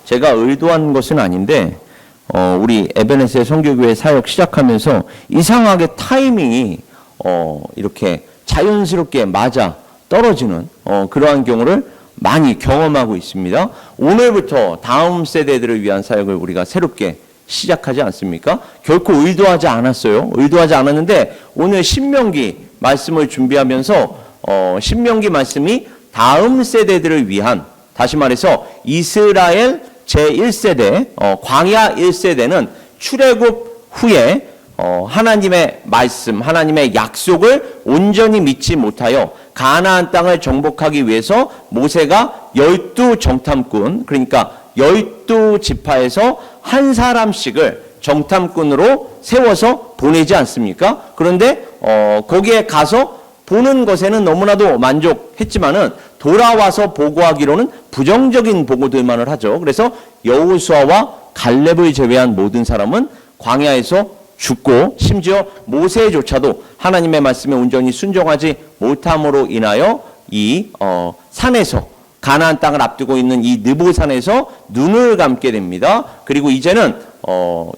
제가 의도한 것은 아닌데 우리 에베네스의 선교교회 사역 시작하면서 이상하게 타이밍이 이렇게 자연스럽게 맞아 떨어지는 그러한 경우를 많이 경험하고 있습니다. 오늘부터 다음 세대들을 위한 사역을 우리가 새롭게 시작하지 않습니까? 결코 의도하지 않았어요. 의도하지 않았는데 오늘 신명기 말씀을 준비하면서 신명기 말씀이 다음 세대들을 위한, 다시 말해서 이스라엘 제1세대, 광야 1세대는 출애굽 후에 하나님의 말씀, 하나님의 약속을 온전히 믿지 못하여 가나안 땅을 정복하기 위해서 모세가 12 정탐꾼, 그러니까 12지파에서 한 사람씩을 정탐꾼으로 세워서 보내지 않습니까? 그런데 거기에 가서 보는 것에는 너무나도 만족했지만은 돌아와서 보고하기로는 부정적인 보고들만을 하죠. 그래서 여호수아와 갈렙을 제외한 모든 사람은 광야에서 죽고, 심지어 모세조차도 하나님의 말씀에 온전히 순종하지 못함으로 인하여 이 산에서, 가나안 땅을 앞두고 있는 이 느보산에서 눈을 감게 됩니다. 그리고 이제는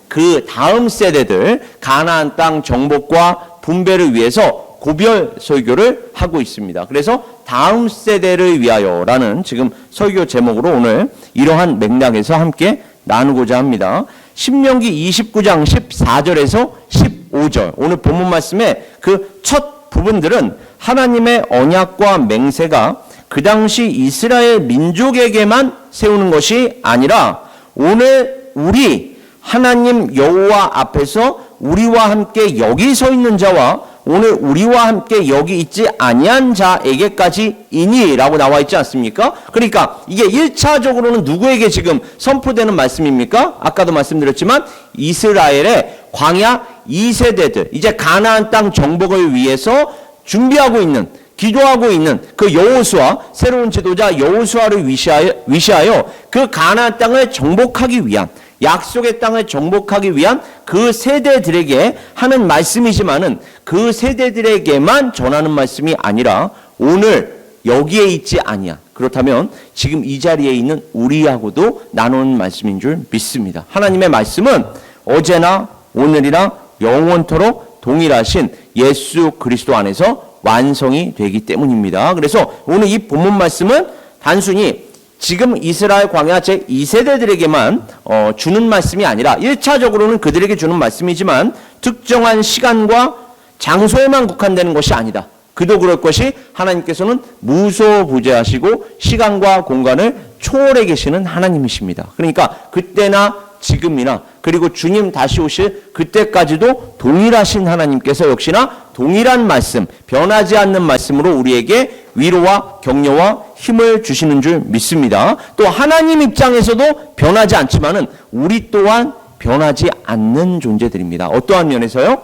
그 다음 세대들 가나안 땅 정복과 분배를 위해서 고별 설교를 하고 있습니다. 그래서 다음 세대를 위하여라는 지금 설교 제목으로 오늘 이러한 맥락에서 함께 나누고자 합니다. 신명기 29장 14절에서 15절, 오늘 본문 말씀의 그 첫 부분들은 하나님의 언약과 맹세가 그 당시 이스라엘 민족에게만 세우는 것이 아니라 오늘 우리 하나님 여호와 앞에서 우리와 함께 여기 서 있는 자와 오늘 우리와 함께 여기 있지 아니한 자에게까지이니 라고 나와 있지 않습니까? 그러니까 이게 1차적으로는 누구에게 지금 선포되는 말씀입니까? 아까도 말씀드렸지만 이스라엘의 광야 2세대들, 이제 가나안 땅 정복을 위해서 준비하고 있는, 기도하고 있는 그 여호수아, 새로운 지도자 여호수아를 위시하여 그 가나안 땅을 정복하기 위한, 약속의 땅을 정복하기 위한 그 세대들에게 하는 말씀이지만은 그 세대들에게만 전하는 말씀이 아니라 오늘 여기에 있지 아니야. 그렇다면 지금 이 자리에 있는 우리하고도 나누는 말씀인 줄 믿습니다. 하나님의 말씀은 어제나 오늘이나 영원토록 동일하신 예수 그리스도 안에서 완성이 되기 때문입니다. 그래서 오늘 이 본문 말씀은 단순히 지금 이스라엘 광야 제2세대들에게만 주는 말씀이 아니라 1차적으로는 그들에게 주는 말씀이지만 특정한 시간과 장소에만 국한되는 것이 아니다. 그도 그럴 것이 하나님께서는 무소부재하시고 시간과 공간을 초월해 계시는 하나님이십니다. 그러니까 그때나 지금이나 그리고 주님 다시 오실 그때까지도 동일하신 하나님께서 역시나 동일한 말씀, 변하지 않는 말씀으로 우리에게 위로와 격려와 힘을 주시는 줄 믿습니다. 또 하나님 입장에서도 변하지 않지만은 우리 또한 변하지 않는 존재들입니다. 어떠한 면에서요?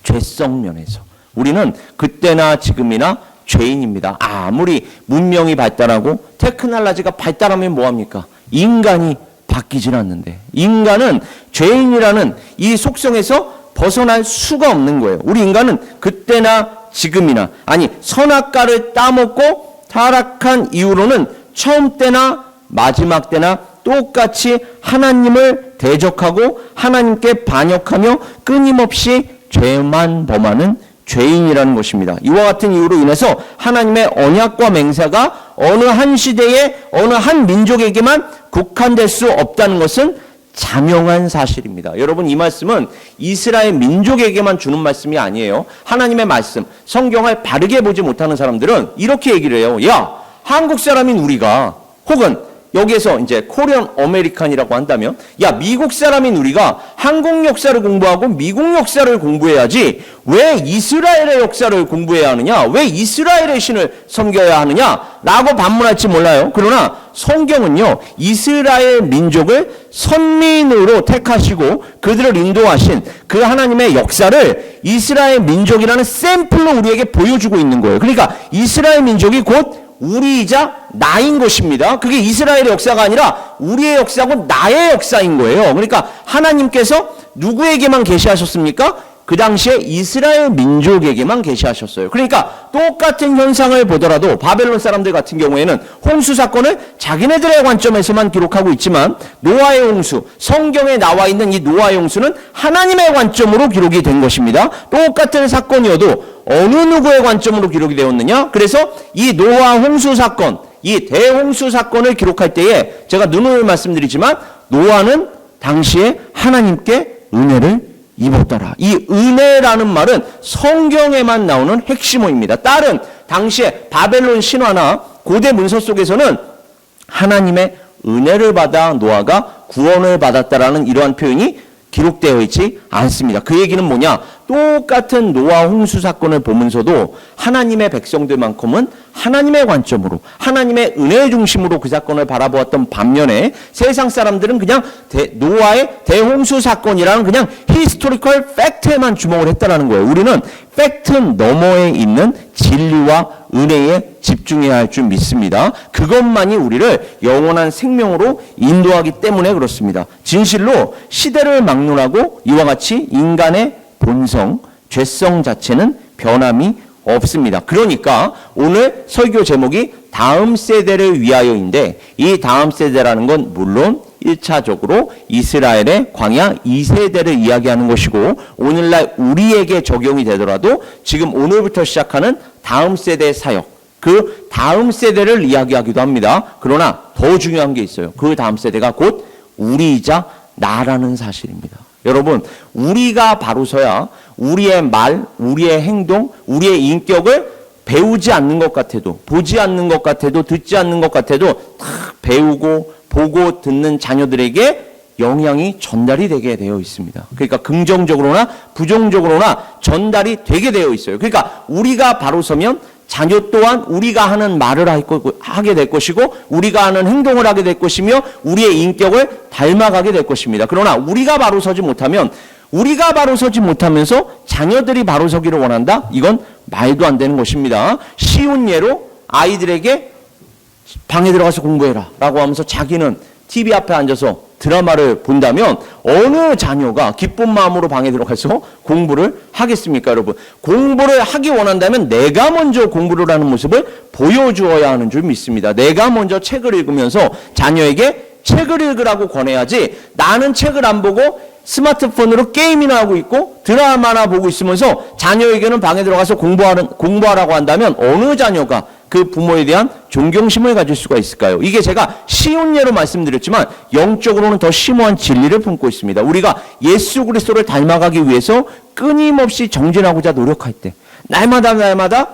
죄성 면에서. 우리는 그때나 지금이나 죄인입니다. 아무리 문명이 발달하고 테크놀로지가 발달하면 뭐합니까? 인간이 바뀌질 않는데, 인간은 죄인이라는 이 속성에서 벗어날 수가 없는 거예요. 우리 인간은 그때나 지금이나, 아니 선악과를 따먹고 타락한 이후로는 처음 때나 마지막 때나 똑같이 하나님을 대적하고 하나님께 반역하며 끊임없이 죄만 범하는 죄인이라는 것입니다. 이와 같은 이유로 인해서 하나님의 언약과 맹세가 어느 한 시대에 어느 한 민족에게만 국한될 수 없다는 것은 자명한 사실입니다. 여러분, 이 말씀은 이스라엘 민족에게만 주는 말씀이 아니에요. 하나님의 말씀, 성경을 바르게 보지 못하는 사람들은 이렇게 얘기를 해요. 야, 한국 사람인 우리가, 혹은 여기에서 이제 코리안 아메리칸이라고 한다면, 야, 미국 사람인 우리가 한국 역사를 공부하고 미국 역사를 공부해야지 왜 이스라엘의 역사를 공부해야 하느냐, 왜 이스라엘의 신을 섬겨야 하느냐 라고 반문할지 몰라요. 그러나 성경은요, 이스라엘 민족을 선민으로 택하시고 그들을 인도하신 그 하나님의 역사를 이스라엘 민족이라는 샘플로 우리에게 보여주고 있는 거예요. 그러니까 이스라엘 민족이 곧 우리이자 나인 것입니다. 그게 이스라엘의 역사가 아니라 우리의 역사고 나의 역사인 거예요. 그러니까 하나님께서 누구에게만 계시하셨습니까? 그 당시에 이스라엘 민족에게만 계시하셨어요. 그러니까 똑같은 현상을 보더라도 바벨론 사람들 같은 경우에는 홍수 사건을 자기네들의 관점에서만 기록하고 있지만 노아의 홍수, 성경에 나와 있는 이 노아의 홍수는 하나님의 관점으로 기록이 된 것입니다. 똑같은 사건이어도 어느 누구의 관점으로 기록이 되었느냐? 그래서 이 노아 홍수 사건, 이 대홍수 사건을 기록할 때에 제가 누누이 말씀드리지만 노아는 당시에 하나님께 은혜를 입었더라. 이 은혜라는 말은 성경에만 나오는 핵심어입니다. 다른 당시에 바벨론 신화나 고대 문서 속에서는 하나님의 은혜를 받아 노아가 구원을 받았다라는 이러한 표현이 기록되어 있지 않습니다. 그 얘기는 뭐냐? 똑같은 노아 홍수 사건을 보면서도 하나님의 백성들만큼은 하나님의 관점으로, 하나님의 은혜의 중심으로 그 사건을 바라보았던 반면에 세상 사람들은 그냥 노아의 대홍수 사건이라는 그냥 히스토리컬 팩트에만 주목을 했다라는 거예요. 우리는 팩트 너머에 있는 진리와 은혜에 집중해야 할 줄 믿습니다. 그것만이 우리를 영원한 생명으로 인도하기 때문에 그렇습니다. 진실로 시대를 막론하고 이와 같이 인간의 본성, 죄성 자체는 변함이 없습니다. 그러니까 오늘 설교 제목이 다음 세대를 위하여인데 이 다음 세대라는 건 물론 1차적으로 이스라엘의 광야 2세대를 이야기하는 것이고 오늘날 우리에게 적용이 되더라도 지금 오늘부터 시작하는 다음 세대의 사역, 그 다음 세대를 이야기하기도 합니다. 그러나 더 중요한 게 있어요. 그 다음 세대가 곧 우리이자 나라는 사실입니다. 여러분, 우리가 바로 서야 우리의 말, 우리의 행동, 우리의 인격을 배우지 않는 것 같아도, 보지 않는 것 같아도, 듣지 않는 것 같아도 다 배우고 보고 듣는 자녀들에게 영향이 전달이 되게 되어 있습니다. 그러니까 긍정적으로나 부정적으로나 전달이 되게 되어 있어요. 그러니까 우리가 바로 서면 자녀 또한 우리가 하는 말을 하게 될 것이고 우리가 하는 행동을 하게 될 것이며 우리의 인격을 닮아가게 될 것입니다. 그러나 우리가 바로 서지 못하면 우리가 바로 서지 못하면서 자녀들이 바로 서기를 원한다? 이건 말도 안 되는 것입니다. 쉬운 예로 아이들에게 방에 들어가서 공부해라 라고 하면서 자기는 TV 앞에 앉아서 드라마를 본다면 어느 자녀가 기쁜 마음으로 방에 들어가서 공부를 하겠습니까, 여러분? 공부를 하기 원한다면 내가 먼저 공부를 하는 모습을 보여주어야 하는 줄 믿습니다. 내가 먼저 책을 읽으면서 자녀에게 책을 읽으라고 권해야지 나는 책을 안 보고 스마트폰으로 게임이나 하고 있고 드라마나 보고 있으면서 자녀에게는 방에 들어가서 공부하라고 한다면 어느 자녀가 그 부모에 대한 존경심을 가질 수가 있을까요? 이게 제가 쉬운 예로 말씀드렸지만 영적으로는 더 심오한 진리를 품고 있습니다. 우리가 예수 그리스도를 닮아가기 위해서 끊임없이 정진하고자 노력할 때 날마다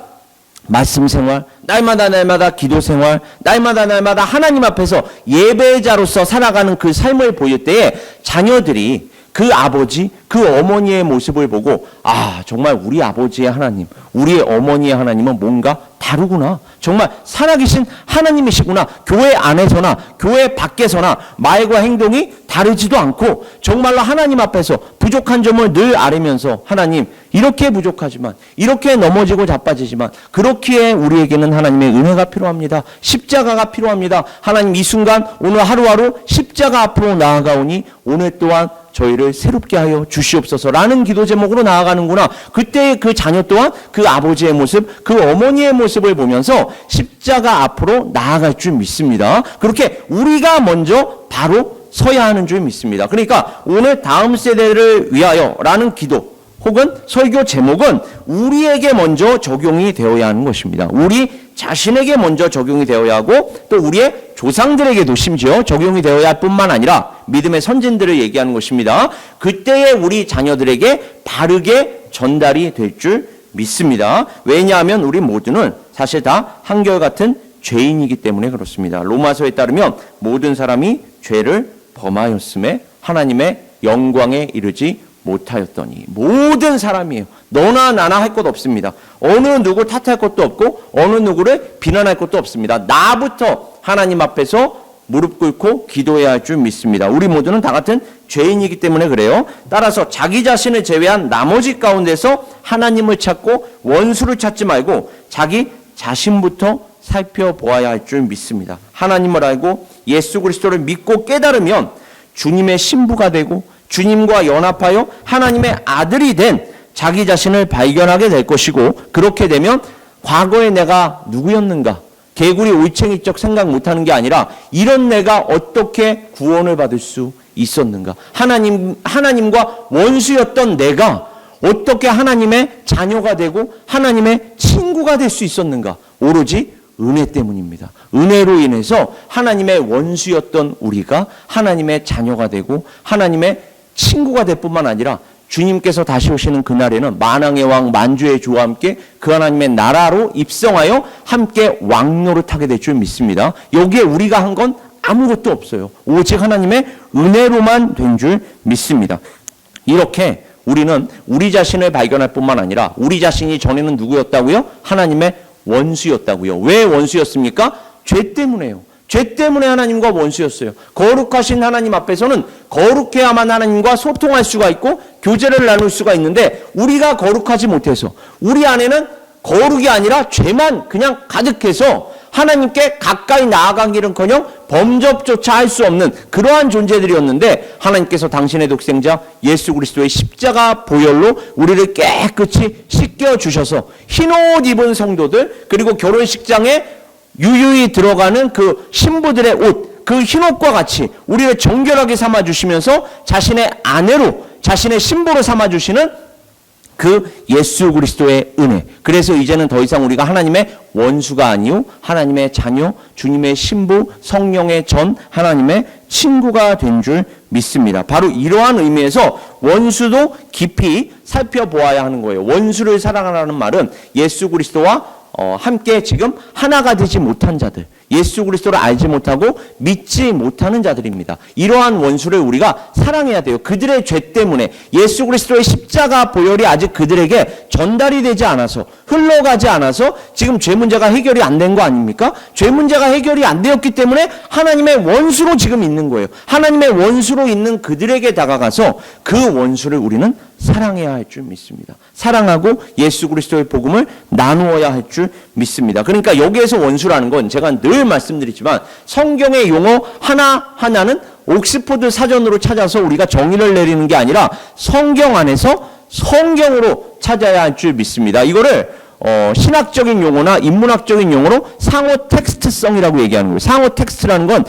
말씀 생활, 날마다 기도 생활, 날마다 하나님 앞에서 예배자로서 살아가는 그 삶을 보일 때에 자녀들이 그 아버지, 그 어머니의 모습을 보고 아, 정말 우리 아버지의 하나님, 우리의 어머니의 하나님은 뭔가 다르구나. 정말 살아계신 하나님이시구나. 교회 안에서나 교회 밖에서나 말과 행동이 다르지도 않고 정말로 하나님 앞에서 부족한 점을 늘 아뢰면서 하나님 이렇게 부족하지만 이렇게 넘어지고 자빠지지만 그렇기에 우리에게는 하나님의 은혜가 필요합니다. 십자가가 필요합니다. 하나님 이 순간 오늘 하루하루 십자가 앞으로 나아가오니 오늘 또한 저희를 새롭게 하여 주시옵소서라는 기도 제목으로 나아가는구나. 그때 그 자녀 또한 그 아버지의 모습, 그 어머니의 모습을 보면서 십자가 앞으로 나아갈 줄 믿습니다. 그렇게 우리가 먼저 바로 서야 하는 줄 믿습니다. 그러니까 오늘 다음 세대를 위하여라는 기도 혹은 설교 제목은 우리에게 먼저 적용이 되어야 하는 것입니다. 우리 자신에게 먼저 적용이 되어야 하고 또 우리의 조상들에게도 심지어 적용이 되어야 할 뿐만 아니라 믿음의 선진들을 얘기하는 것입니다. 그때에 우리 자녀들에게 바르게 전달이 될 줄 믿습니다. 왜냐하면 우리 모두는 사실 다 한결같은 죄인이기 때문에 그렇습니다. 로마서에 따르면 모든 사람이 죄를 범하였음에 하나님의 영광에 이르지 못하였더니 모든 사람이에요. 너나 나나 할 것 없습니다. 어느 누구 탓할 것도 없고 어느 누구를 비난할 것도 없습니다. 나부터 하나님 앞에서 무릎 꿇고 기도해야 할 줄 믿습니다. 우리 모두는 다 같은 죄인이기 때문에 그래요. 따라서 자기 자신을 제외한 나머지 가운데서 하나님을 찾고 원수를 찾지 말고 자기 자신부터 살펴보아야 할 줄 믿습니다. 하나님을 알고 예수 그리스도를 믿고 깨달으면 주님의 신부가 되고 주님과 연합하여 하나님의 아들이 된 자기 자신을 발견하게 될 것이고, 그렇게 되면 과거에 내가 누구였는가, 개구리 올챙이적 생각 못하는 게 아니라 이런 내가 어떻게 구원을 받을 수 있었는가, 하나님과 원수였던 내가 어떻게 하나님의 자녀가 되고 하나님의 친구가 될 수 있었는가, 오로지 은혜 때문입니다. 은혜로 인해서 하나님의 원수였던 우리가 하나님의 자녀가 되고 하나님의 친구가 될 뿐만 아니라 주님께서 다시 오시는 그날에는 만왕의 왕 만주의 주와 함께 그 하나님의 나라로 입성하여 함께 왕노릇하게 될 줄 믿습니다. 여기에 우리가 한 건 아무것도 없어요. 오직 하나님의 은혜로만 된 줄 믿습니다. 이렇게 우리는 우리 자신을 발견할 뿐만 아니라 우리 자신이 전에는 누구였다고요? 하나님의 원수였다고요. 왜 원수였습니까? 죄 때문에요. 죄 때문에 하나님과 원수였어요. 거룩하신 하나님 앞에서는 거룩해야만 하나님과 소통할 수가 있고 교제를 나눌 수가 있는데, 우리가 거룩하지 못해서 우리 안에는 거룩이 아니라 죄만 그냥 가득해서 하나님께 가까이 나아가기는커녕 범접조차 할 수 없는 그러한 존재들이었는데, 하나님께서 당신의 독생자 예수 그리스도의 십자가 보혈로 우리를 깨끗이 씻겨주셔서 흰옷 입은 성도들, 그리고 결혼식장에 유유히 들어가는 그 신부들의 옷, 그 흰옷과 같이 우리를 정결하게 삼아주시면서 자신의 아내로, 자신의 신부로 삼아주시는 그 예수 그리스도의 은혜. 그래서 이제는 더 이상 우리가 하나님의 원수가 아니요 하나님의 자녀, 주님의 신부, 성령의 전, 하나님의 친구가 된 줄 믿습니다. 바로 이러한 의미에서 원수도 깊이 살펴보아야 하는 거예요. 원수를 사랑하라는 말은 예수 그리스도와 함께 지금 하나가 되지 못한 자들, 예수 그리스도를 알지 못하고 믿지 못하는 자들입니다. 이러한 원수를 우리가 사랑해야 돼요. 그들의 죄 때문에 예수 그리스도의 십자가 보혈이 아직 그들에게 전달이 되지 않아서, 흘러가지 않아서 지금 죄 문제가 해결이 안 된 거 아닙니까? 죄 문제가 해결이 안 되었기 때문에 하나님의 원수로 지금 있는 거예요. 하나님의 원수로 있는 그들에게 다가가서 그 원수를 우리는 사랑해야 할 줄 믿습니다. 사랑하고 예수 그리스도의 복음을 나누어야 할 줄 믿습니다. 그러니까 여기에서 원수라는 건 제가 늘 말씀드리지만 성경의 용어 하나하나는 옥스포드 사전으로 찾아서 우리가 정의를 내리는 게 아니라 성경 안에서 성경으로 찾아야 할 줄 믿습니다. 이거를 신학적인 용어나 인문학적인 용어로 상호 텍스트성이라고 얘기하는 거예요. 상호 텍스트라는 건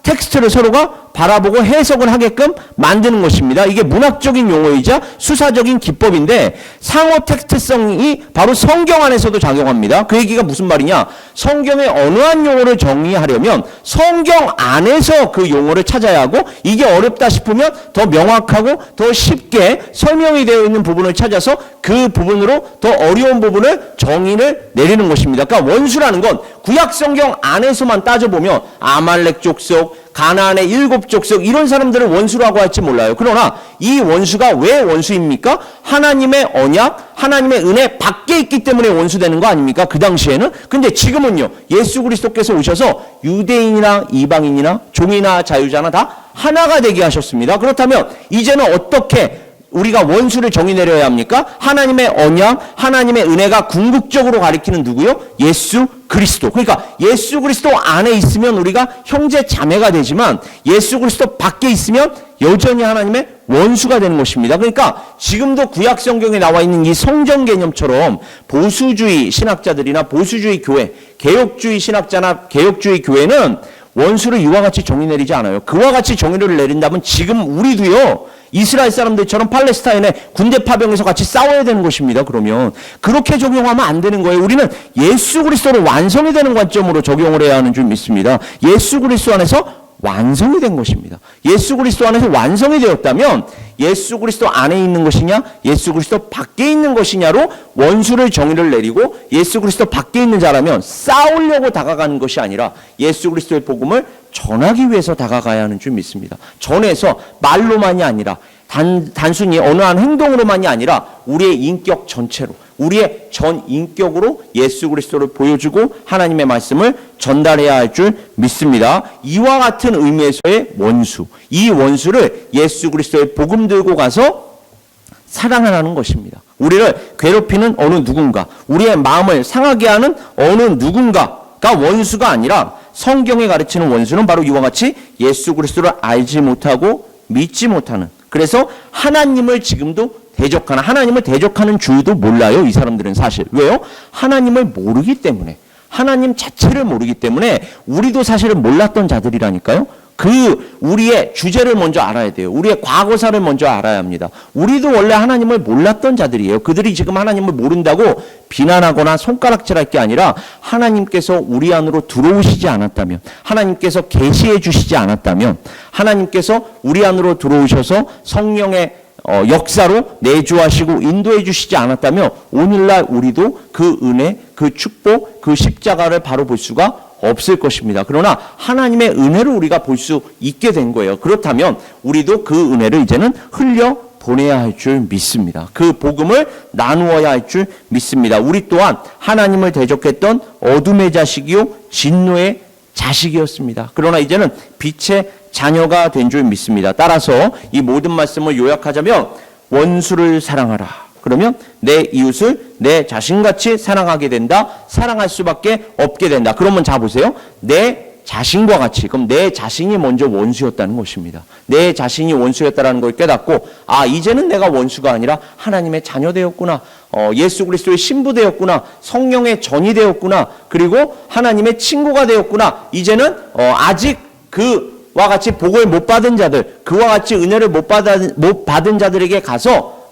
텍스트를 서로가 바라보고 해석을 하게끔 만드는 것입니다. 이게 문학적인 용어이자 수사적인 기법인데, 상호 텍스트성이 바로 성경 안에서도 작용합니다. 그 얘기가 무슨 말이냐? 성경의 어느 한 용어를 정의하려면 성경 안에서 그 용어를 찾아야 하고, 이게 어렵다 싶으면 더 명확하고 더 쉽게 설명이 되어 있는 부분을 찾아서 그 부분으로 더 어려운 부분을 정의를 내리는 것입니다. 그러니까 원수라는 건 구약 성경 안에서만 따져보면 아말렉 족속, 가나안의 7 족속, 이런 사람들을 원수라고 할지 몰라요. 그러나 이 원수가 왜 원수입니까? 하나님의 언약, 하나님의 은혜 밖에 있기 때문에 원수되는 거 아닙니까? 그 당시에는. 근데 지금은요, 예수 그리스도께서 오셔서 유대인이나 이방인이나 종이나 자유자나 다 하나가 되게 하셨습니다. 그렇다면 이제는 어떻게 우리가 원수를 정의 내려야 합니까? 하나님의 언약, 하나님의 은혜가 궁극적으로 가리키는 누구요? 예수 그리스도. 그러니까 예수 그리스도 안에 있으면 우리가 형제 자매가 되지만 예수 그리스도 밖에 있으면 여전히 하나님의 원수가 되는 것입니다. 그러니까 지금도 구약 성경에 나와 있는 이 성전 개념처럼 보수주의 신학자들이나 보수주의 교회, 개혁주의 신학자나 개혁주의 교회는 원수를 이와 같이 정의 내리지 않아요. 그와 같이 정의를 내린다면 지금 우리도요, 이스라엘 사람들처럼 팔레스타인에 군대 파병해서 같이 싸워야 되는 것입니다. 그러면 그렇게 적용하면 안 되는 거예요. 우리는 예수 그리스도로 완성이 되는 관점으로 적용을 해야 하는 줄 믿습니다. 예수 그리스도 안에서 완성이 된 것입니다. 예수 그리스도 안에서 완성이 되었다면 예수 그리스도 안에 있는 것이냐, 예수 그리스도 밖에 있는 것이냐로 원수를 정의를 내리고, 예수 그리스도 밖에 있는 자라면 싸우려고 다가가는 것이 아니라 예수 그리스도의 복음을 전하기 위해서 다가가야 하는 줄 믿습니다. 전해서 말로만이 아니라 단순히 어느 한 행동으로만이 아니라 우리의 인격 전체로, 우리의 전 인격으로 예수 그리스도를 보여주고 하나님의 말씀을 전달해야 할 줄 믿습니다. 이와 같은 의미에서의 원수, 이 원수를 예수 그리스도의 복음 들고 가서 사랑하라는 것입니다. 우리를 괴롭히는 어느 누군가, 우리의 마음을 상하게 하는 어느 누군가가 원수가 아니라, 성경에 가르치는 원수는 바로 이와 같이 예수 그리스도를 알지 못하고 믿지 못하는, 그래서 하나님을 지금도 대적하는, 하나님을 대적하는 줄도 몰라요. 이 사람들은 사실. 왜요? 하나님을 모르기 때문에. 하나님 자체를 모르기 때문에 우리도 사실은 몰랐던 자들이라니까요. 우리의 주제를 먼저 알아야 돼요. 우리의 과거사를 먼저 알아야 합니다. 우리도 원래 하나님을 몰랐던 자들이에요. 그들이 지금 하나님을 모른다고 비난하거나 손가락질할 게 아니라 하나님께서 우리 안으로 들어오시지 않았다면, 하나님께서 계시해 주시지 않았다면, 하나님께서 우리 안으로 들어오셔서 성령의 역사로 내주하시고 인도해 주시지 않았다면 오늘날 우리도 그 은혜, 그 축복, 그 십자가를 바로 볼 수가 없을 것입니다. 그러나 하나님의 은혜를 우리가 볼 수 있게 된 거예요. 그렇다면 우리도 그 은혜를 이제는 흘려 보내야 할 줄 믿습니다. 그 복음을 나누어야 할 줄 믿습니다. 우리 또한 하나님을 대적했던 어둠의 자식이요 진노의 자식이었습니다. 그러나 이제는 빛의 자녀가 된 줄 믿습니다. 따라서 이 모든 말씀을 요약하자면 원수를 사랑하라. 그러면 내 이웃을 내 자신같이 사랑하게 된다. 사랑할 수밖에 없게 된다. 그러면 자 보세요. 내 자신과 같이. 그럼 내 자신이 먼저 원수였다는 것입니다. 내 자신이 원수였다는 걸 깨닫고 이제는 내가 원수가 아니라 하나님의 자녀 되었구나. 예수 그리스도의 신부 되었구나. 성령의 전이 되었구나. 그리고 하나님의 친구가 되었구나. 이제는 아직 그와 같이 복을 못 받은 자들, 그와 같이 은혜를 못 받은 자들에게 가서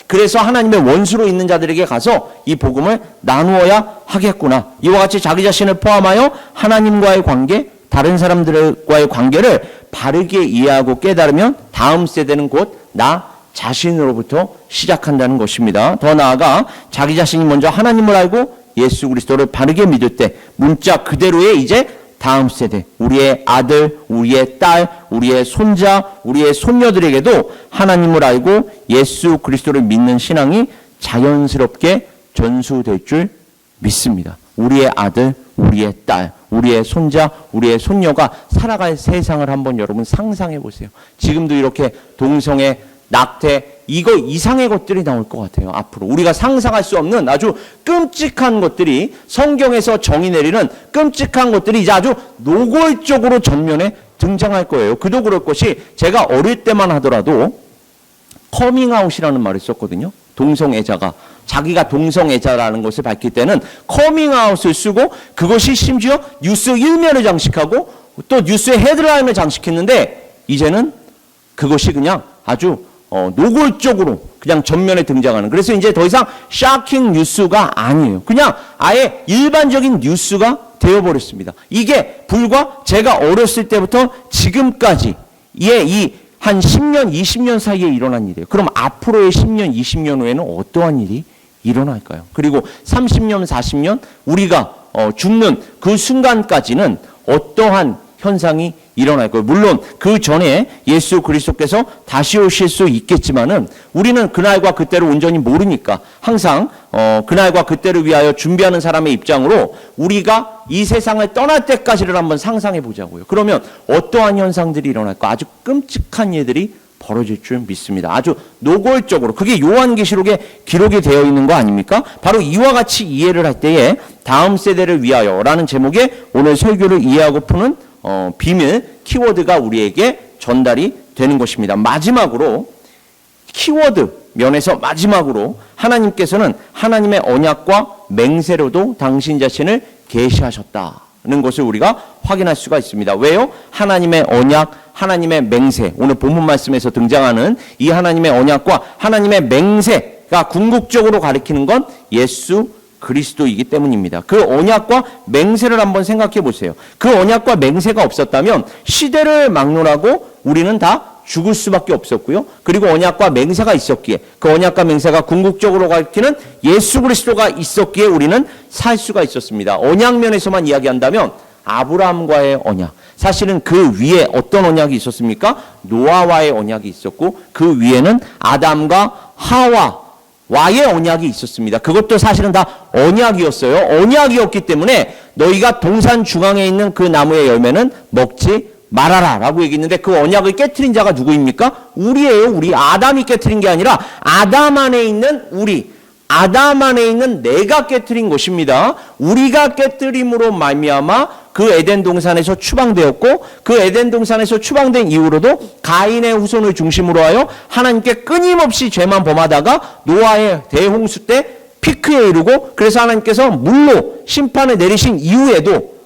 그래서 하나님의 원수로 있는 자들에게 가서 이 복음을 나누어야 하겠구나. 이와 같이 자기 자신을 포함하여 하나님과의 관계, 다른 사람들과의 관계를 바르게 이해하고 깨달으면 다음 세대는 곧 나 자신으로부터 시작한다는 것입니다. 더 나아가 자기 자신이 먼저 하나님을 알고 예수 그리스도를 바르게 믿을 때 문자 그대로의 이제 다음 세대, 우리의 아들, 우리의 딸, 우리의 손자, 우리의 손녀들에게도 하나님을 알고 예수 그리스도를 믿는 신앙이 자연스럽게 전수될 줄 믿습니다. 우리의 아들, 우리의 딸, 우리의 손자, 우리의 손녀가 살아갈 세상을 한번 여러분 상상해 보세요. 지금도 이렇게 동성애, 낙태, 이거 이상의 것들이 나올 것 같아요. 앞으로 우리가 상상할 수 없는 아주 끔찍한 것들이, 성경에서 정의 내리는 끔찍한 것들이 이제 아주 노골적으로 전면에 등장할 거예요. 그도 그럴 것이, 제가 어릴 때만 하더라도 커밍아웃이라는 말을 썼거든요. 동성애자가 자기가 동성애자라는 것을 밝힐 때는 커밍아웃을 쓰고, 그것이 심지어 뉴스 1면을 장식하고 또 뉴스의 헤드라인을 장식했는데, 이제는 그것이 그냥 아주 노골적으로 그냥 전면에 등장하는, 그래서 이제 더 이상 샤킹 뉴스가 아니에요. 그냥 아예 일반적인 뉴스가 되어버렸습니다. 이게 불과 제가 어렸을 때부터 지금까지의 이 한 10년, 20년 사이에 일어난 일이에요. 그럼 앞으로의 10년, 20년 후에는 어떠한 일이 일어날까요? 그리고 30년, 40년 우리가 죽는 그 순간까지는 어떠한 현상이 일어날 거예요. 물론 그 전에 예수 그리스도께서 다시 오실 수 있겠지만은 우리는 그날과 그때를 온전히 모르니까 항상 그날과 그때를 위하여 준비하는 사람의 입장으로 우리가 이 세상을 떠날 때까지를 한번 상상해 보자고요. 그러면 어떠한 현상들이 일어날까? 아주 끔찍한 일들이 벌어질 줄 믿습니다. 아주 노골적으로. 그게 요한계시록에 기록이 되어 있는 거 아닙니까? 바로 이와 같이 이해를 할 때에 다음 세대를 위하여라는 제목의 오늘 설교를 이해하고 푸는 비밀 키워드가 우리에게 전달이 되는 것입니다. 마지막으로 키워드 면에서 마지막으로 하나님께서는 하나님의 언약과 맹세로도 당신 자신을 계시하셨다는 것을 우리가 확인할 수가 있습니다. 왜요? 하나님의 언약, 하나님의 맹세, 오늘 본문 말씀에서 등장하는 이 하나님의 언약과 하나님의 맹세가 궁극적으로 가리키는 건 예수 그리스도이기 때문입니다. 그 언약과 맹세를 한번 생각해 보세요. 그 언약과 맹세가 없었다면 시대를 막론하고 우리는 다 죽을 수밖에 없었고요. 그리고 언약과 맹세가 있었기에, 그 언약과 맹세가 궁극적으로 가리키는 예수 그리스도가 있었기에 우리는 살 수가 있었습니다. 언약면에서만 이야기한다면 아브라함과의 언약, 사실은 그 위에 어떤 언약이 있었습니까? 노아와의 언약이 있었고, 그 위에는 아담과 하와와의 언약이 있었습니다. 그것도 사실은 다 언약이었어요. 언약이었기 때문에 너희가 동산 중앙에 있는 그 나무의 열매는 먹지 말아라 라고 얘기했는데, 그 언약을 깨트린 자가 누구입니까? 우리예요. 우리. 아담이 깨트린 게 아니라 아담 안에 있는 우리, 아담 안에 있는 내가 깨뜨린 것입니다. 우리가 깨뜨림으로 말미암아 그 에덴 동산에서 추방되었고, 그 에덴 동산에서 추방된 이후로도 가인의 후손을 중심으로 하여 하나님께 끊임없이 죄만 범하다가 노아의 대홍수 때 피크에 이르고, 그래서 하나님께서 물로 심판을 내리신 이후에도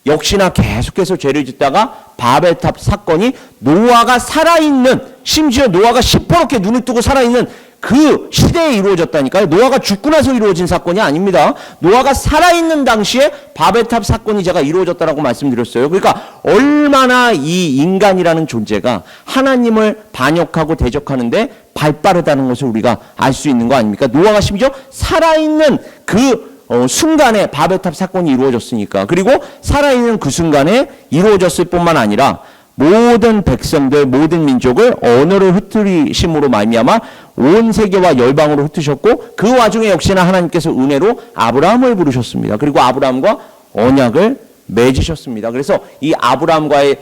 역시나 계속해서 죄를 짓다가 바벨탑 사건이 노아가 살아있는, 심지어 노아가 시퍼렇게 눈을 뜨고 살아있는 그 시대에 이루어졌다니까요. 노아가 죽고 나서 이루어진 사건이 아닙니다. 노아가 살아있는 당시에 바벨탑 사건이 제가 이루어졌다라고 말씀드렸어요. 그러니까 얼마나 이 인간이라는 존재가 하나님을 반역하고 대적하는데 발빠르다는 것을 우리가 알 수 있는 거 아닙니까? 노아가 심지어 살아있는 그 순간에 바벨탑 사건이 이루어졌으니까. 그리고 살아있는 그 순간에 이루어졌을 뿐만 아니라 모든 백성들, 모든 민족을 언어를 흩트리심으로 말미암아 온 세계와 열방으로 흩으셨고, 그 와중에 역시나 하나님께서 은혜로 아브라함을 부르셨습니다. 그리고 아브라함과 언약을 맺으셨습니다. 그래서 이 아브라함과의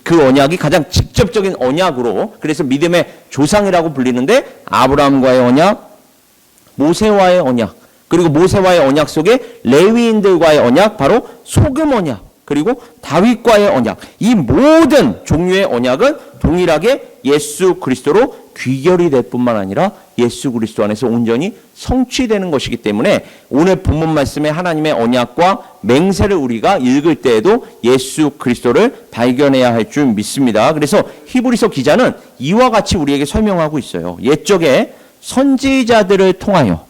그 언약이 가장 직접적인 언약으로, 그래서 믿음의 조상이라고 불리는데, 아브라함과의 언약, 모세와의 언약, 그리고 모세와의 언약 속에 레위인들과의 언약, 바로 소금 언약, 그리고 다윗과의 언약, 이 모든 종류의 언약은 동일하게 예수 그리스도로 귀결이 될 뿐만 아니라 예수 그리스도 안에서 온전히 성취되는 것이기 때문에 오늘 본문 말씀에 하나님의 언약과 맹세를 우리가 읽을 때에도 예수 그리스도를 발견해야 할 줄 믿습니다. 그래서 히브리서 기자는 이와 같이 우리에게 설명하고 있어요. 옛적에 선지자들을 통하여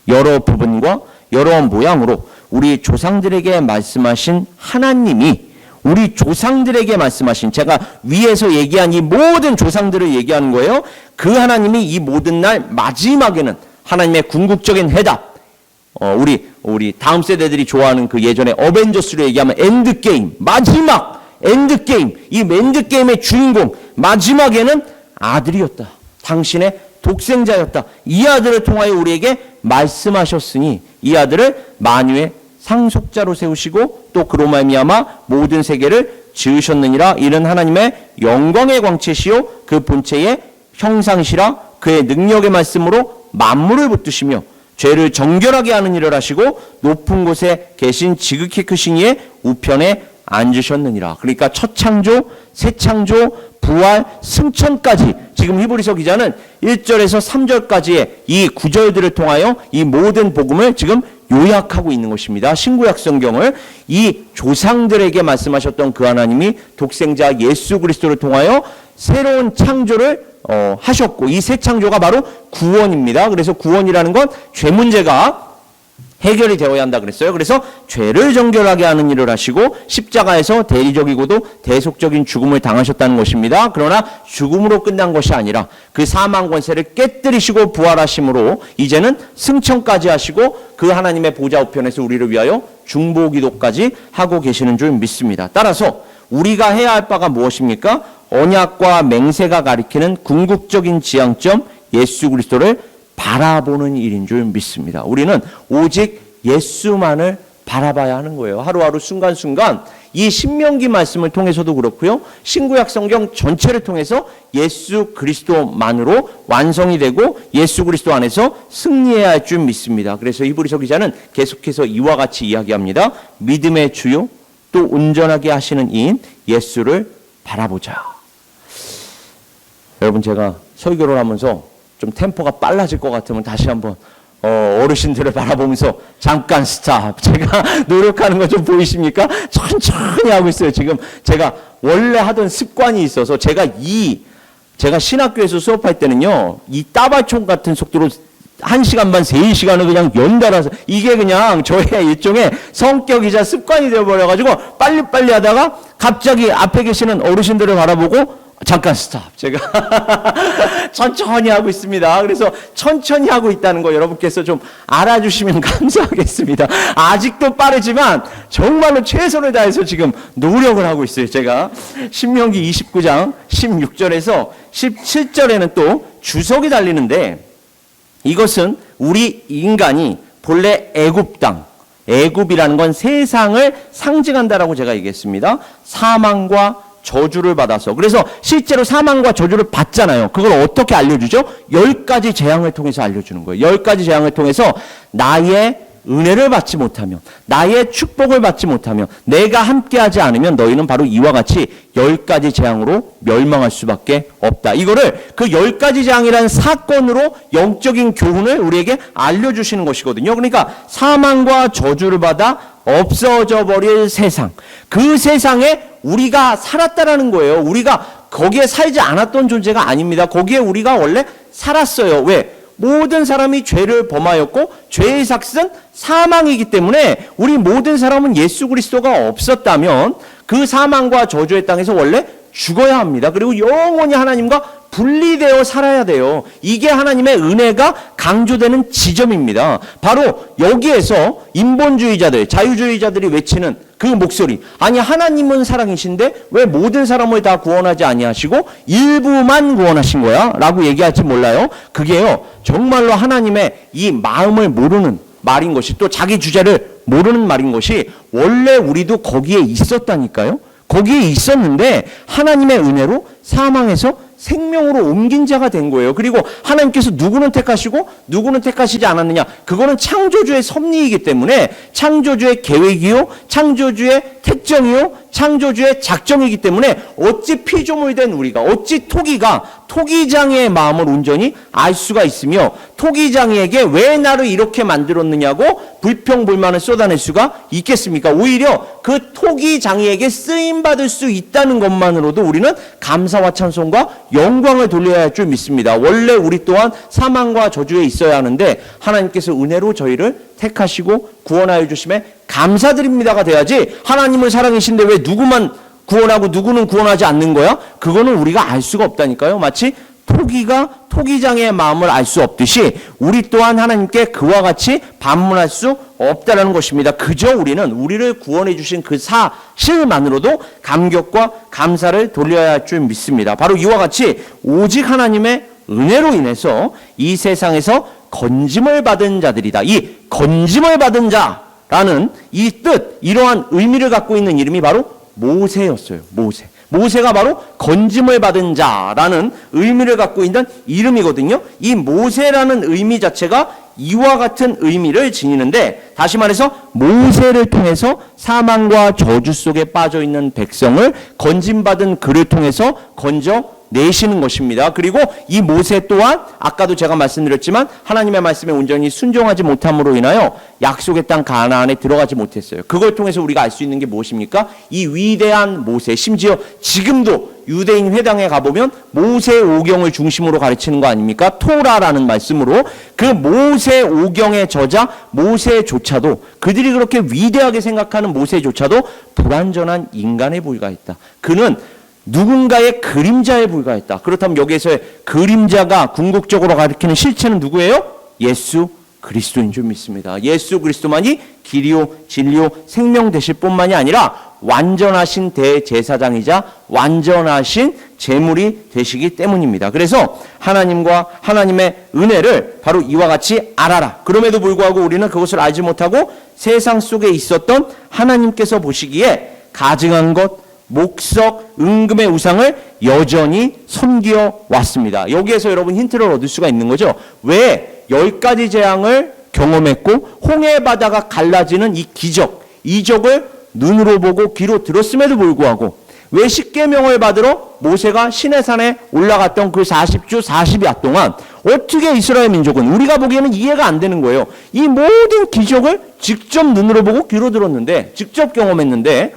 여러 부분과 여러 모양으로 우리 조상들에게 말씀하신 하나님이 우리 조상들에게 말씀하신, 제가 위에서 얘기한 이 모든 조상들을 얘기하는 거예요. 그 하나님이 이 모든 날 마지막에는 하나님의 궁극적인 해답, 우리 다음 세대들이 좋아하는 그 예전에 어벤져스로 얘기하면 엔드게임, 마지막 엔드게임, 이 엔드게임의 주인공 마지막에는 아들이었다. 당신의 독생자였다. 이 아들을 통하여 우리에게 말씀하셨으니 이 아들을 만유의 상속자로 세우시고 또 그로 말미암아 모든 세계를 지으셨느니라. 이는 하나님의 영광의 광채시요 그 본체의 형상이시라. 그의 능력의 말씀으로 만물을 붙드시며 죄를 정결하게 하는 일을 하시고 높은 곳에 계신 지극히 크신 이의 우편에 앉으셨느니라. 그러니까 첫 창조, 새 창조, 부활, 승천까지 지금 히브리서 기자는 1절에서 3절까지의 이 구절들을 통하여 이 모든 복음을 지금 요약하고 있는 것입니다. 신구약 성경을 이 조상들에게 말씀하셨던 그 하나님이 독생자 예수 그리스도를 통하여 새로운 창조를 하셨고, 이 새 창조가 바로 구원입니다. 그래서 구원이라는 건 죄 문제가 해결이 되어야 한다 그랬어요. 그래서 죄를 정결하게 하는 일을 하시고 십자가에서 대리적이고도 대속적인 죽음을 당하셨다는 것입니다. 그러나 죽음으로 끝난 것이 아니라 그 사망 권세를 깨뜨리시고 부활하심으로 이제는 승천까지 하시고 그 하나님의 보좌 우편에서 우리를 위하여 중보기도까지 하고 계시는 줄 믿습니다. 따라서 우리가 해야 할 바가 무엇입니까? 언약과 맹세가 가리키는 궁극적인 지향점 예수 그리스도를 바라보는 일인 줄 믿습니다. 우리는 오직 예수만을 바라봐야 하는 거예요. 하루하루 순간순간 이 신명기 말씀을 통해서도 그렇고요. 신구약 성경 전체를 통해서 예수 그리스도만으로 완성이 되고 예수 그리스도 안에서 승리해야 할 줄 믿습니다. 그래서 히브리서 기자는 계속해서 이와 같이 이야기합니다. 믿음의 주요 또 온전하게 하시는 이인 예수를 바라보자. 여러분, 제가 설교를 하면서 좀 템포가 빨라질 것 같으면 다시 한번 어르신들을 바라보면서 잠깐 스탑. 제가 노력하는 거 좀 보이십니까? 천천히 하고 있어요. 지금 제가 원래 하던 습관이 있어서 제가 신학교에서 수업할 때는요, 이 따발총 같은 속도로 1시간 반, 3시간을 그냥 연달아서, 이게 그냥 저의 일종의 성격이자 습관이 되어버려가지고 빨리빨리 하다가 갑자기 앞에 계시는 어르신들을 바라보고 잠깐 스탑. 제가 천천히 하고 있습니다. 그래서 천천히 하고 있다는 거 여러분께서 좀 알아주시면 감사하겠습니다. 아직도 빠르지만 정말로 최선을 다해서 지금 노력을 하고 있어요. 제가 신명기 29장 16절에서 17절에는 또 주석이 달리는데, 이것은 우리 인간이 본래 애굽 땅, 애굽이라는 건 세상을 상징한다라고 제가 얘기했습니다. 사망과 저주를 받아서, 그래서 실제로 사망과 저주를 받잖아요. 그걸 어떻게 알려주죠? 10가지 재앙을 통해서 알려주는 거예요. 10가지 재앙을 통해서 나의 은혜를 받지 못하면, 나의 축복을 받지 못하면, 내가 함께하지 않으면 너희는 바로 이와 같이 10가지 재앙으로 멸망할 수밖에 없다. 이거를 그 10가지 재앙이라는 사건으로 영적인 교훈을 우리에게 알려주시는 것이거든요. 그러니까 사망과 저주를 받아 없어져 버릴 세상, 그 세상에 우리가 살았다라는 거예요. 우리가 거기에 살지 않았던 존재가 아닙니다. 거기에 우리가 원래 살았어요. 왜? 모든 사람이 죄를 범하였고 죄의 삭은 사망이기 때문에 우리 모든 사람은 예수 그리스도가 없었다면 그 사망과 저주의 땅에서 원래 죽어야 합니다. 그리고 영원히 하나님과 분리되어 살아야 돼요. 이게 하나님의 은혜가 강조되는 지점입니다. 바로 여기에서 인본주의자들, 자유주의자들이 외치는 그 목소리, 아니 하나님은 사랑이신데 왜 모든 사람을 다 구원하지 아니하시고 일부만 구원하신 거야? 라고 얘기할지 몰라요. 그게요, 정말로 하나님의 이 마음을 모르는 말인 것이, 또 자기 주제를 모르는 말인 것이, 원래 우리도 거기에 있었다니까요. 거기에 있었는데 하나님의 은혜로 사망에서 생명으로 옮긴 자가 된 거예요. 그리고 하나님께서 누구는 택하시고 누구는 택하시지 않았느냐, 그거는 창조주의 섭리이기 때문에 창조주의 계획이요, 창조주의 특정이요, 창조주의 작정이기 때문에 어찌 피조물된 우리가, 어찌 토기장의 마음을 온전히 알 수가 있으며 토기장이에게 왜 나를 이렇게 만들었느냐고 불평불만을 쏟아낼 수가 있겠습니까? 오히려 그 토기장이에게 쓰임받을 수 있다는 것만으로도 우리는 감사와 찬송과 영광을 돌려야 할 줄 믿습니다. 원래 우리 또한 사망과 저주에 있어야 하는데 하나님께서 은혜로 저희를 택하시고 구원하여 주심에 감사드립니다가 돼야지, 하나님은 사랑이신데 왜 누구만 구원하고 누구는 구원하지 않는 거야? 그거는 우리가 알 수가 없다니까요. 마치 토기가 토기장의 마음을 알 수 없듯이 우리 또한 하나님께 그와 같이 반문할 수 없다는 것입니다. 그저 우리는 우리를 구원해 주신 그 사실만으로도 감격과 감사를 돌려야 할 줄 믿습니다. 바로 이와 같이 오직 하나님의 은혜로 인해서 이 세상에서 건짐을 받은 자들이다. 이 건짐을 받은 자라는 이 뜻, 이러한 의미를 갖고 있는 이름이 바로 모세였어요. 모세가 바로 건짐을 받은 자라는 의미를 갖고 있는 이름이거든요. 이 모세라는 의미 자체가 이와 같은 의미를 지니는데, 다시 말해서 모세를 통해서 사망과 저주 속에 빠져 있는 백성을 건짐받은 그를 통해서 건져 내시는 것입니다. 그리고 이 모세 또한 아까도 제가 말씀드렸지만 하나님의 말씀에 온전히 순종하지 못함으로 인하여 약속의 땅 가나안에 들어가지 못했어요. 그걸 통해서 우리가 알 수 있는 게 무엇입니까? 이 위대한 모세, 심지어 지금도 유대인 회당에 가보면 모세 오경을 중심으로 가르치는 거 아닙니까? 토라라는 말씀으로 그 모세 오경의 저자 모세조차도, 그들이 그렇게 위대하게 생각하는 모세조차도 불완전한 인간에 불과했다. 그는 누군가의 그림자에 불과했다. 그렇다면 여기에서의 그림자가 궁극적으로 가리키는 실체는 누구예요? 예수 그리스도인 줄 믿습니다. 예수 그리스도만이 길이요 진리요 생명 되실 뿐만이 아니라 완전하신 대제사장이자 완전하신 제물이 되시기 때문입니다. 그래서 하나님과 하나님의 은혜를 바로 이와 같이 알아라. 그럼에도 불구하고 우리는 그것을 알지 못하고 세상 속에 있었던 하나님께서 보시기에 가증한 것, 목석, 은금의 우상을 여전히 섬겨 왔습니다. 여기에서 여러분 힌트를 얻을 수가 있는 거죠. 왜 10가지 재앙을 경험했고 홍해 바다가 갈라지는 이 기적, 이적을 눈으로 보고 귀로 들었음에도 불구하고 왜 십계명을 받으러 모세가 시내산에 올라갔던 그 40주 40야 동안 어떻게 이스라엘 민족은, 우리가 보기에는 이해가 안 되는 거예요. 이 모든 기적을 직접 눈으로 보고 귀로 들었는데, 직접 경험했는데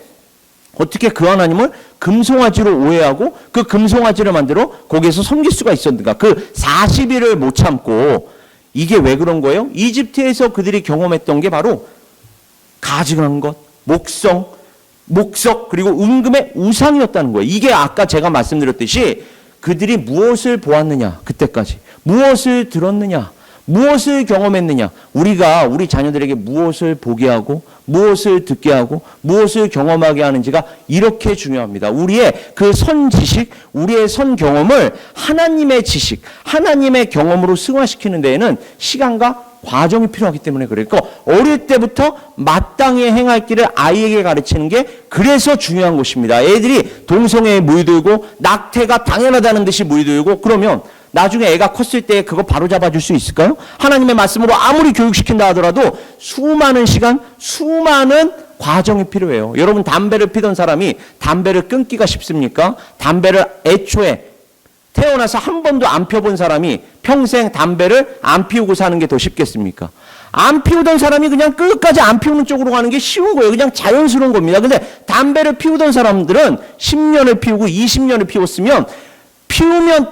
어떻게 그 하나님을 금송아지로 오해하고 그 금송아지를 만들어 거기에서 섬길 수가 있었는가? 그 40일을 못 참고. 이게 왜 그런 거예요? 이집트에서 그들이 경험했던 게 바로 가증한 것, 목석, 그리고 은금의 우상이었다는 거예요. 이게 아까 제가 말씀드렸듯이 그들이 무엇을 보았느냐, 그때까지 무엇을 들었느냐, 무엇을 경험했느냐, 우리가 우리 자녀들에게 무엇을 보게 하고 무엇을 듣게 하고 무엇을 경험하게 하는지가 이렇게 중요합니다. 우리의 그 선지식, 우리의 선경험을 하나님의 지식, 하나님의 경험으로 승화시키는 데에는 시간과 과정이 필요하기 때문에 그래요. 그러니까 어릴 때부터 마땅히 행할 길을 아이에게 가르치는 게 그래서 중요한 것입니다. 애들이 동성애에 물들고 낙태가 당연하다는 듯이 물들고 그러면 나중에 애가 컸을 때 그거 바로 잡아줄 수 있을까요? 하나님의 말씀으로 아무리 교육시킨다 하더라도 수많은 시간, 수많은 과정이 필요해요. 여러분 담배를 피던 사람이 담배를 끊기가 쉽습니까? 담배를 애초에 태어나서 한 번도 안 펴본 사람이 평생 담배를 안 피우고 사는 게 더 쉽겠습니까? 안 피우던 사람이 그냥 끝까지 안 피우는 쪽으로 가는 게 쉬운 거예요. 그냥 자연스러운 겁니다. 근데 담배를 피우던 사람들은 10년을 피우고 20년을 피웠으면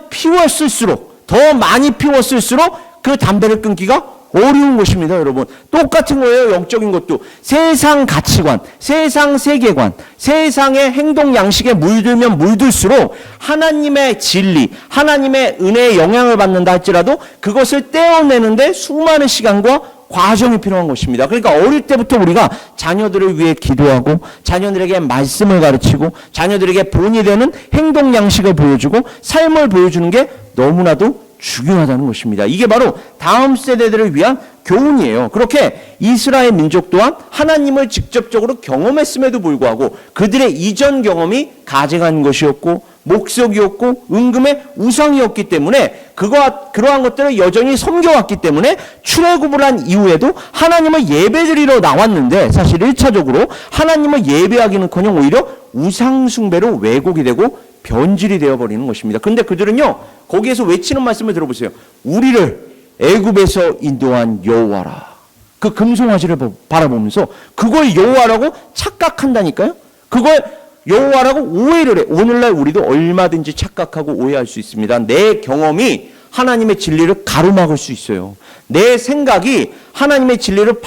피웠을수록 더 많이 피웠을수록 그 담배를 끊기가 어려운 것입니다, 여러분. 똑같은 거예요, 영적인 것도. 세상 가치관, 세상 세계관, 세상의 행동 양식에 물들면 물들수록 하나님의 진리, 하나님의 은혜의 영향을 받는다 할지라도 그것을 떼어내는데 수많은 시간과 과정이 필요한 것입니다. 그러니까 어릴 때부터 우리가 자녀들을 위해 기도하고 자녀들에게 말씀을 가르치고 자녀들에게 본이 되는 행동 양식을 보여주고 삶을 보여주는 게 너무나도 중요하다는 것입니다. 이게 바로 다음 세대들을 위한 교훈이에요. 그렇게 이스라엘 민족 또한 하나님을 직접적으로 경험했음에도 불구하고 그들의 이전 경험이 가증한 것이었고 목석이었고 은금의 우상이었기 때문에 그러한 것들을 여전히 섬겨왔기 때문에 출애굽을 한 이후에도 하나님을 예배드리러 나왔는데 사실 1차적으로 하나님을 예배하기는커녕 오히려 우상숭배로 왜곡이 되고 변질이 되어버리는 것입니다. 그런데 그들은요 거기에서 외치는 말씀을 들어보세요. 우리를 애굽에서 인도한 여호와라. 그 금송아지를 바라보면서 그걸 여호와라고 착각한다니까요. 그걸 여호와라고 오해를 해. 오늘날 우리도 얼마든지 착각하고 오해할 수 있습니다. 내 경험이 하나님의 진리를 가로막을 수 있어요. 내 생각이 하나님의 진리를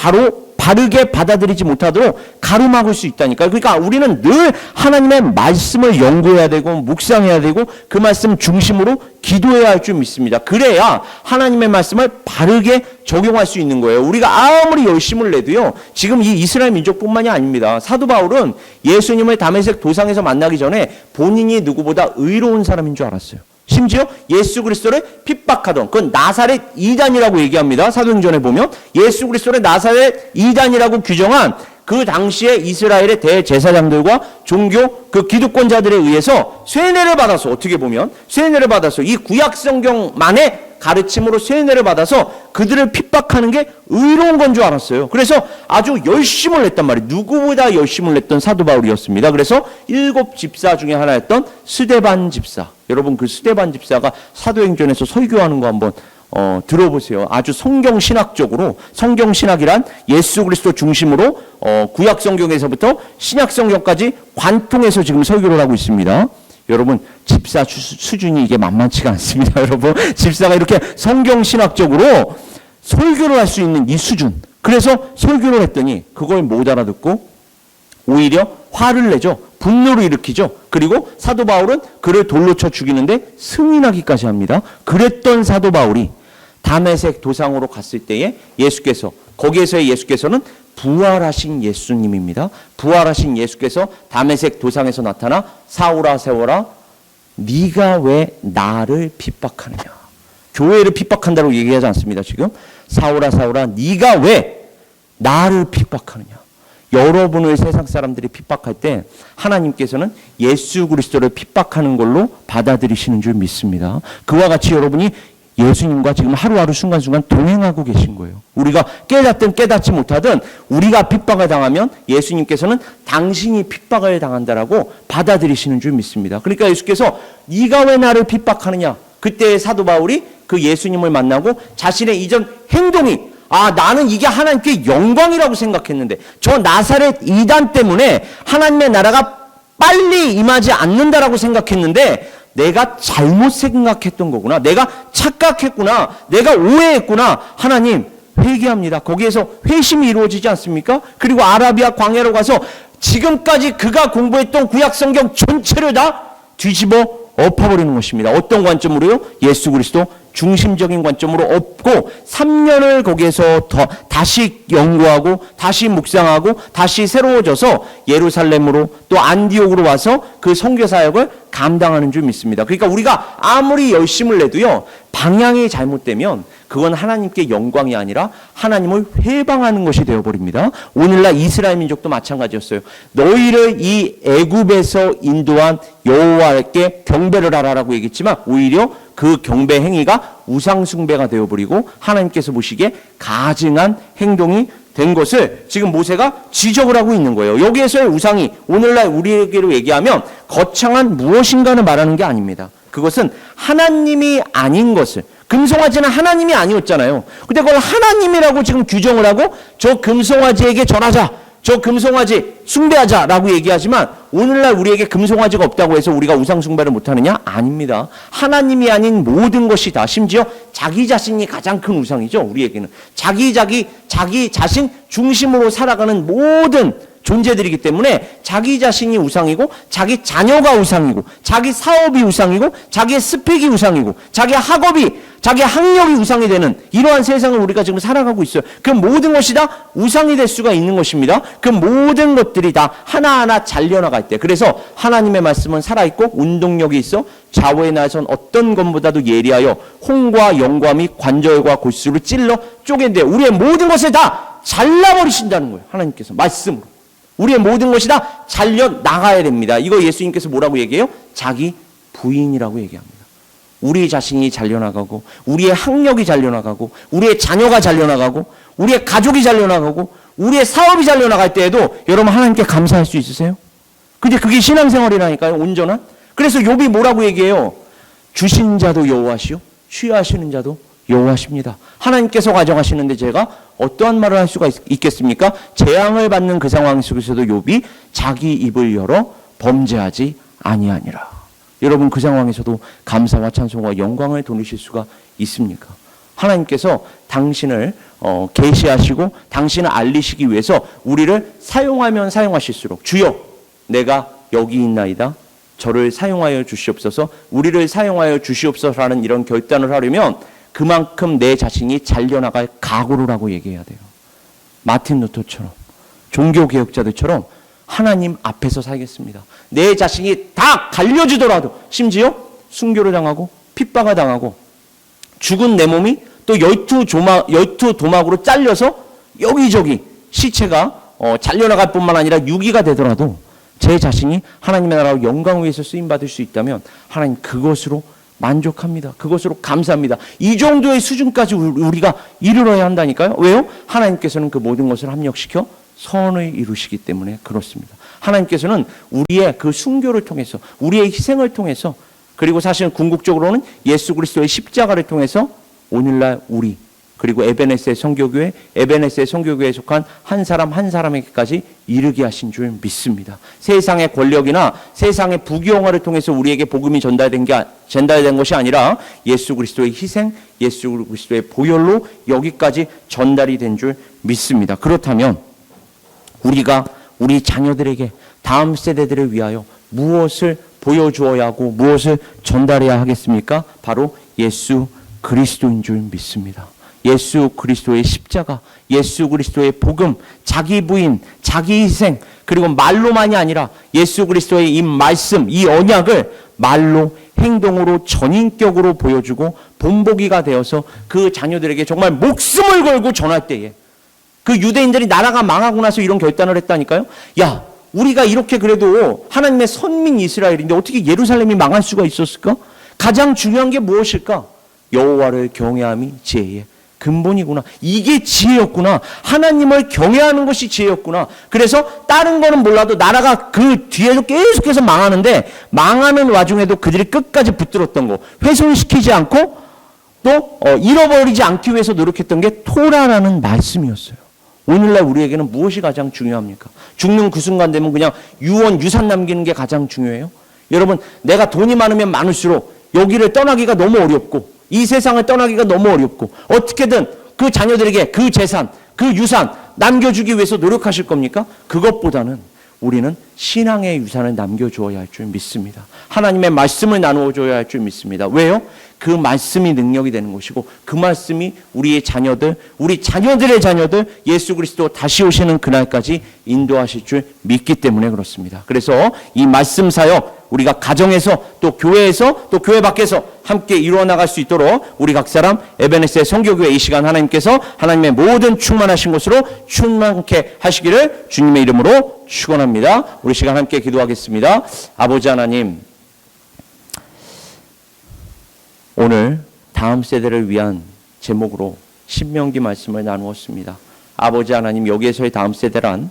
바르게 받아들이지 못하도록 가로막을 수 있다니까요. 그러니까 우리는 늘 하나님의 말씀을 연구해야 되고 묵상해야 되고 그 말씀 중심으로 기도해야 할 줄 믿습니다. 그래야 하나님의 말씀을 바르게 적용할 수 있는 거예요. 우리가 아무리 열심을 내도요. 지금 이 이스라엘 민족뿐만이 아닙니다. 사도 바울은 예수님을 다메섹 도상에서 만나기 전에 본인이 누구보다 의로운 사람인 줄 알았어요. 심지어 예수 그리스도를 핍박하던 그건 나사렛 이단이라고 얘기합니다. 사도행전에 보면 예수 그리스도를 나사렛 이단이라고 규정한 그 당시에 이스라엘의 대제사장들과 종교 그 기득권자들에 의해서 쇠뇌를 받아서 어떻게 보면 쇠뇌를 받아서 이 구약 성경만의 가르침으로 쇠뇌를 받아서 그들을 핍박하는 게 의로운 건 줄 알았어요. 그래서 아주 열심을 냈단 말이에요. 누구보다 열심을 냈던 사도 바울이었습니다. 그래서 7 집사 중에 하나였던 스데반 집사. 여러분 그 스데반 집사가 사도행전에서 설교하는 거 한번 들어보세요. 아주 성경신학적으로 성경신학이란 예수 그리스도 중심으로 구약 성경에서부터 신약 성경까지 관통해서 지금 설교를 하고 있습니다. 여러분 집사 수준이 이게 만만치가 않습니다. 여러분 집사가 이렇게 성경신학적으로 설교를 할 수 있는 이 수준. 그래서 설교를 했더니 그걸 못 알아듣고 오히려 화를 내죠. 분노를 일으키죠. 그리고 사도 바울은 그를 돌로 쳐 죽이는데 승인하기까지 합니다. 그랬던 사도 바울이 다메섹 도상으로 갔을 때에 거기에서의 예수께서는 부활하신 예수님입니다. 부활하신 예수께서 다메섹 도상에서 나타나 사울아 세워라 네가 왜 나를 핍박하느냐. 교회를 핍박한다고 얘기하지 않습니다. 지금 사울아 사울아 네가 왜 나를 핍박하느냐. 여러분을 세상 사람들이 핍박할 때 하나님께서는 예수 그리스도를 핍박하는 걸로 받아들이시는 줄 믿습니다. 그와 같이 여러분이 예수님과 지금 하루하루 순간순간 동행하고 계신 거예요. 우리가 깨닫든 깨닫지 못하든 우리가 핍박을 당하면 예수님께서는 당신이 핍박을 당한다라고 받아들이시는 줄 믿습니다. 그러니까 예수께서 네가 왜 나를 핍박하느냐. 그때 사도 바울이 그 예수님을 만나고 자신의 이전 행동이 나는 이게 하나님께 영광이라고 생각했는데 저 나사렛 이단 때문에 하나님의 나라가 빨리 임하지 않는다라고 생각했는데 내가 잘못 생각했던 거구나. 내가 착각했구나. 내가 오해했구나. 하나님 회개합니다. 거기에서 회심이 이루어지지 않습니까? 그리고 아라비아 광야로 가서 지금까지 그가 공부했던 구약 성경 전체를 다 뒤집어 엎어버리는 것입니다. 어떤 관점으로요? 예수 그리스도 중심적인 관점으로 엎고 3년을 거기에서 다시 연구하고 다시 묵상하고 다시 새로워져서 예루살렘으로 또 안디옥으로 와서 그 선교 사역을 감당하는 줄 믿습니다. 그러니까 우리가 아무리 열심을 내도요, 방향이 잘못되면 그건 하나님께 영광이 아니라 하나님을 회방하는 것이 되어버립니다. 오늘날 이스라엘 민족도 마찬가지였어요. 너희를 이 애굽에서 인도한 여호와께 경배를 하라라고 얘기했지만 오히려 그 경배 행위가 우상 숭배가 되어버리고 하나님께서 보시기에 가증한 행동이 된 것을 지금 모세가 지적을 하고 있는 거예요. 여기에서의 우상이 오늘날 우리에게로 얘기하면 거창한 무엇인가를 말하는 게 아닙니다. 그것은 하나님이 아닌 것을, 금송아지는 하나님이 아니었잖아요. 근데 그걸 하나님이라고 지금 규정을 하고 저 금송아지에게 전하자, 저 금송아지 숭배하자라고 얘기하지만 오늘날 우리에게 금송아지가 없다고 해서 우리가 우상 숭배를 못하느냐? 아닙니다. 하나님이 아닌 모든 것이 다, 심지어 자기 자신이 가장 큰 우상이죠. 우리에게는 자기 자신 중심으로 살아가는 모든 존재들이기 때문에 자기 자신이 우상이고 자기 자녀가 우상이고 자기 사업이 우상이고 자기의 스펙이 우상이고 자기 학업이, 자기 학력이 우상이 되는 이러한 세상을 우리가 지금 살아가고 있어요. 그 모든 것이 다 우상이 될 수가 있는 것입니다. 그 모든 것들이 다 하나하나 잘려나갈 때, 그래서 하나님의 말씀은 살아있고 운동력이 있어 좌우에 나선 어떤 것보다도 예리하여 홍과 영과 및 관절과 골수를 찔러 쪼갠데 우리의 모든 것을 다 잘라버리신다는 거예요. 하나님께서 말씀으로 우리의 모든 것이 다 잘려 나가야 됩니다. 이거 예수님께서 뭐라고 얘기해요? 자기 부인이라고 얘기합니다. 우리 자신이 잘려나가고 우리의 학력이 잘려나가고 우리의 자녀가 잘려나가고 우리의 가족이 잘려나가고 우리의 사업이 잘려나갈 때에도 여러분 하나님께 감사할 수 있으세요? 근데 그게 신앙생활이라니까요. 온전한. 그래서 욥이 뭐라고 얘기해요? 주신 자도 여호와시오 취하시는 자도 여호와십니다. 하나님께서 가져가시는데 제가 어떠한 말을 할 수가 있겠습니까? 재앙을 받는 그 상황 속에서도 욥이 자기 입을 열어 범죄하지 아니하니라. 여러분 그 상황에서도 감사와 찬송과 영광을 돌리실 수가 있습니까? 하나님께서 당신을 계시하시고 당신을 알리시기 위해서 우리를 사용하면 사용하실수록 주여 내가 여기 있나이다. 저를 사용하여 주시옵소서, 우리를 사용하여 주시옵소서라는 이런 결단을 하려면 그만큼 내 자신이 잘려나갈 각오를 하고 얘기해야 돼요. 마틴 루터처럼, 종교개혁자들처럼 하나님 앞에서 살겠습니다. 내 자신이 다 갈려지더라도, 심지어 순교를 당하고 핍박을 당하고 죽은 내 몸이 또 12 도막으로 잘려서 여기저기 시체가 잘려나갈 뿐만 아니라 유기가 되더라도 제 자신이 하나님의 나라로 영광을 위해서 쓰임받을 수 있다면 하나님 그것으로 만족합니다. 그것으로 감사합니다. 이 정도의 수준까지 우리가 이르러야 한다니까요. 왜요? 하나님께서는 그 모든 것을 합력시켜 선을 이루시기 때문에 그렇습니다. 하나님께서는 우리의 그 순교를 통해서, 우리의 희생을 통해서, 그리고 사실은 궁극적으로는 예수 그리스도의 십자가를 통해서 오늘날 우리, 그리고 에베네스의 선교교회에 속한 한 사람 한 사람에게까지 이르게 하신 줄 믿습니다. 세상의 권력이나 세상의 부귀영화를 통해서 우리에게 복음이 전달된 것이 아니라 예수 그리스도의 희생, 예수 그리스도의 보혈로 여기까지 전달이 된 줄 믿습니다. 그렇다면 우리가 우리 자녀들에게, 다음 세대들을 위하여 무엇을 보여주어야 하고 무엇을 전달해야 하겠습니까? 바로 예수 그리스도인 줄 믿습니다. 예수 그리스도의 십자가, 예수 그리스도의 복음, 자기 부인, 자기 희생, 그리고 말로만이 아니라 예수 그리스도의 이 말씀, 이 언약을 말로, 행동으로, 전인격으로 보여주고 본보기가 되어서 그 자녀들에게 정말 목숨을 걸고 전할 때에, 그 유대인들이 나라가 망하고 나서 이런 결단을 했다니까요. 야, 우리가 이렇게 그래도 하나님의 선민 이스라엘인데 어떻게 예루살렘이 망할 수가 있었을까? 가장 중요한 게 무엇일까? 여호와를 경외함이 지혜의 근본이구나. 이게 지혜였구나. 하나님을 경외하는 것이 지혜였구나. 그래서 다른 거는 몰라도 나라가 그 뒤에도 계속해서 망하는데 망하는 와중에도 그들이 끝까지 붙들었던 거, 훼손시키지 않고 또 잃어버리지 않기 위해서 노력했던 게 토라라는 말씀이었어요. 오늘날 우리에게는 무엇이 가장 중요합니까? 죽는 그 순간 되면 그냥 유산 남기는 게 가장 중요해요? 여러분, 내가 돈이 많으면 많을수록 여기를 떠나기가 너무 어렵고 이 세상을 떠나기가 너무 어렵고 어떻게든 그 자녀들에게 그 재산, 그 유산 남겨주기 위해서 노력하실 겁니까? 그것보다는 우리는 신앙의 유산을 남겨주어야 할 줄 믿습니다. 하나님의 말씀을 나누어줘야 할 줄 믿습니다. 왜요? 그 말씀이 능력이 되는 것이고 그 말씀이 우리의 자녀들, 우리 자녀들의 자녀들 예수 그리스도 다시 오시는 그날까지 인도하실 줄 믿기 때문에 그렇습니다. 그래서 이 말씀 사역 우리가 가정에서 또 교회에서 또 교회 밖에서 함께 이루어 나갈 수 있도록 우리 각 사람 에베네스의 선교교회 이 시간 하나님께서 하나님의 모든 충만하신 것으로 충만케 하시기를 주님의 이름으로 축원합니다. 우리 시간 함께 기도하겠습니다. 아버지 하나님, 오늘 다음 세대를 위한 제목으로 신명기 말씀을 나누었습니다. 아버지 하나님, 여기에서의 다음 세대란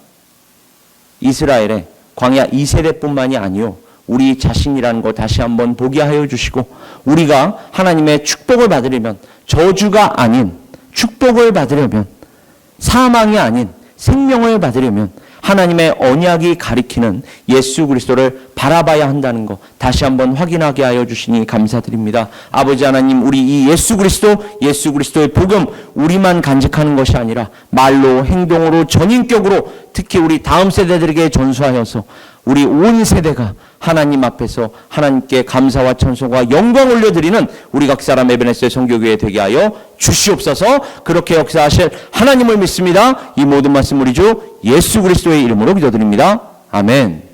이스라엘의 광야 2세대뿐만이 아니요 우리 자신이라는 거 다시 한번 보게 하여 주시고 우리가 하나님의 축복을 받으려면 저주가 아닌 축복을 받으려면 사망이 아닌 생명을 받으려면 하나님의 언약이 가리키는 예수 그리스도를 바라봐야 한다는 것 다시 한번 확인하게 하여 주시니 감사드립니다. 아버지 하나님, 우리 이 예수 그리스도의 복음 우리만 간직하는 것이 아니라 말로 행동으로 전인격으로 특히 우리 다음 세대들에게 전수하여서 우리 온 세대가 하나님 앞에서 하나님께 감사와 찬송과 영광 올려드리는 우리 각 사람 에베네스의 선교교회 되게 하여 주시옵소서. 그렇게 역사하실 하나님을 믿습니다. 이 모든 말씀 우리 주 예수 그리스도의 이름으로 기도드립니다. 아멘.